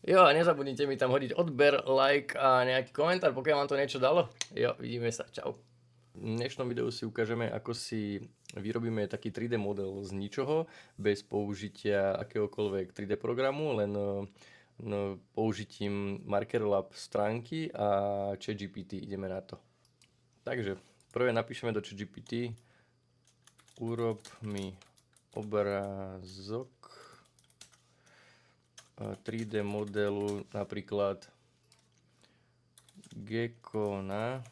Jo, a nezabudnite mi tam hodiť odber, like a nejaký komentár, pokiaľ vám to niečo dalo. Jo, vidíme sa, čau. V dnešnom videu si ukážeme, ako si vyrobíme taký 3D model z ničoho, bez použitia akéhokoľvek 3D programu, len použitím MarkerLab stránky a ChatGPT. Ideme na to. Takže prvé napíšeme do ChatGPT urob mi obrázok 3D modelu napríklad gekona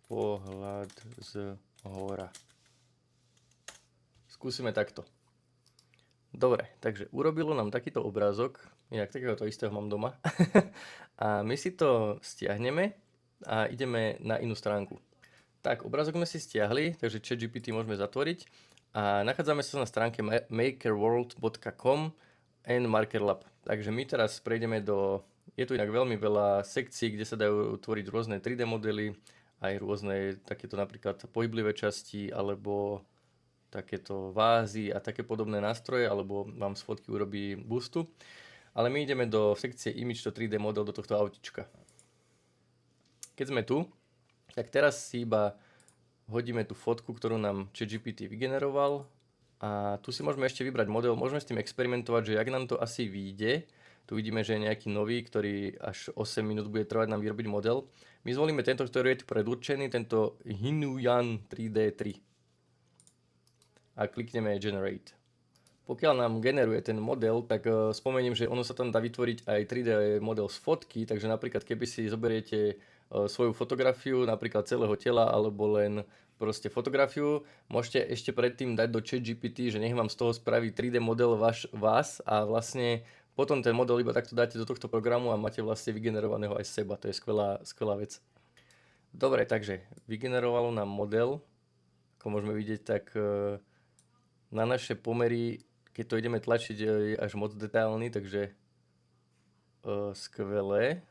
pohľad z hora. Skúsime takto. Dobre, takže urobilo nám takýto obrázok, inak takéhoto istého mám doma. A my si to stiahneme a ideme na inú stránku. Tak, obrázok sme si stiahli, takže ChatGPT môžeme zatvoriť. A nachádzame sa na stránke makerworld.com and MarkerLab. Takže my teraz prejdeme je tu inak veľmi veľa sekcií, kde sa dajú tvoriť rôzne 3D modely, aj rôzne takéto napríklad pohyblivé časti, alebo takéto vázy a také podobné nástroje, alebo vám z fotky urobí bustu. Ale my ideme do sekcie Image to 3D model, do tohto autička. Keď sme tu, tak teraz si iba hodíme tú fotku, ktorú nám ChatGPT vygeneroval a tu si môžeme ešte vybrať model, môžeme s tým experimentovať, že jak nám to asi vyjde. Tu vidíme, že je nejaký nový, ktorý až 8 minút bude trvať nám vyrobiť model. My zvolíme tento, ktorý je tu predurčený, tento Hinuyan 3D3 a klikneme Generate. Pokiaľ nám generuje ten model, tak spomeniem, že ono sa tam dá vytvoriť aj 3D model z fotky, takže napríklad keby si zoberiete svoju fotografiu, napríklad celého tela, alebo len proste fotografiu, môžete ešte predtým dať do ChatGPT, že nech vám z toho spraví 3D model vás a vlastne potom ten model iba takto dáte do tohto programu a máte vlastne vygenerovaného aj seba. To je skvelá vec. Dobre, takže vygenerovalo nám model, ako môžeme vidieť, tak na naše pomery, keď to ideme tlačiť, je až moc detailný, takže skvelé.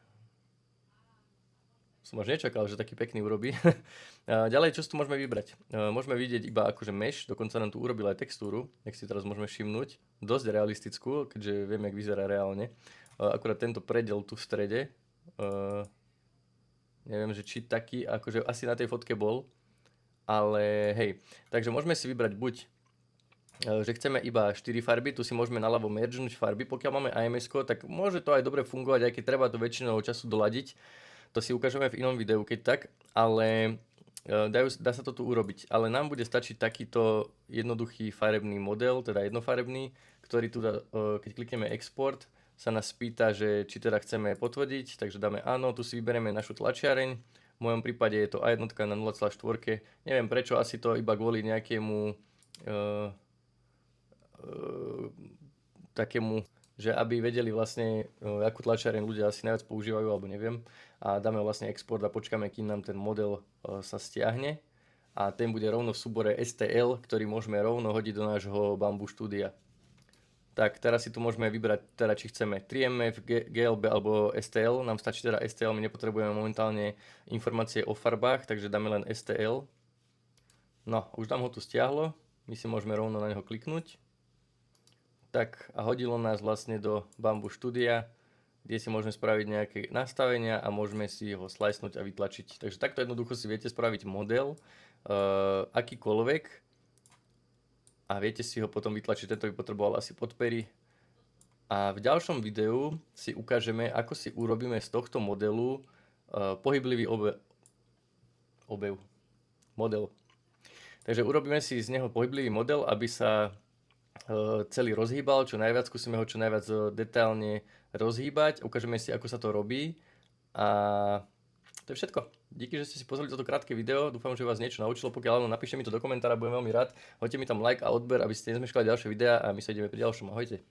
Som až nečakal, že taký pekný urobí. Ďalej, čo si tu môžeme vybrať? Môžeme vidieť iba akože mesh, dokonca nám tu urobil aj textúru, jak si teraz môžeme všimnúť. Dosť realistickú, keďže viem, jak vyzerá reálne. Akurát tento predel tu v strede. Neviem, že či taký, akože asi na tej fotke bol. Ale hej, takže môžeme si vybrať buď že chceme iba 4 farby, tu si môžeme naľavo mergenúť farby. Pokiaľ máme IMS, tak môže to aj dobre fungovať, aj keď treba to väčšinou času doladiť. To si ukážeme v inom videu, keď tak, ale dá sa to tu urobiť. Ale nám bude stačiť takýto jednoduchý farebný model, teda jednofarebný, ktorý tu, keď klikneme export, sa nás pýta, že či teda chceme potvrdiť, takže dáme áno, tu si vyberieme našu tlačiareň. V mojom prípade je to A1 na 0,4. Neviem prečo, asi to iba kvôli nejakému takému, že aby vedeli vlastne, akú tlačiareň ľudia asi najviac používajú, alebo neviem. A dáme vlastne export a počkáme, kým nám ten model sa stiahne. A ten bude rovno v súbore STL, ktorý môžeme rovno hodiť do nášho Bamboo Studia. Tak, teraz si tu môžeme vybrať, teda či chceme 3MF, GLB alebo STL. Nám stačí teda STL, my nepotrebujeme momentálne informácie o farbách, takže dáme len STL. No, už nám ho tu stiahlo, my si môžeme rovno na neho kliknúť. Tak a hodilo nás vlastne do Bamboo Studia, kde si môžeme spraviť nejaké nastavenia a môžeme si ho slicenúť a vytlačiť. Takže takto jednoducho si viete spraviť model, akýkoľvek, a viete si ho potom vytlačiť. Tento by potreboval asi podpery. A v ďalšom videu si ukážeme, ako si urobíme z tohto modelu pohyblivý model. Takže urobíme si z neho pohyblivý model, aby sa celý rozhýbal, čo najviac, skúsime ho čo najviac detailne rozhýbať, ukážeme si, ako sa to robí a to je všetko. Díky, že ste si pozreli toto krátke video, dúfam, že vás niečo naučilo, pokiaľ áno, napíšte mi to do komentára, budem veľmi rád, hoďte mi tam like a odber, aby ste nezmeškali ďalšie videá a my sa ideme pri ďalšom, ahojte.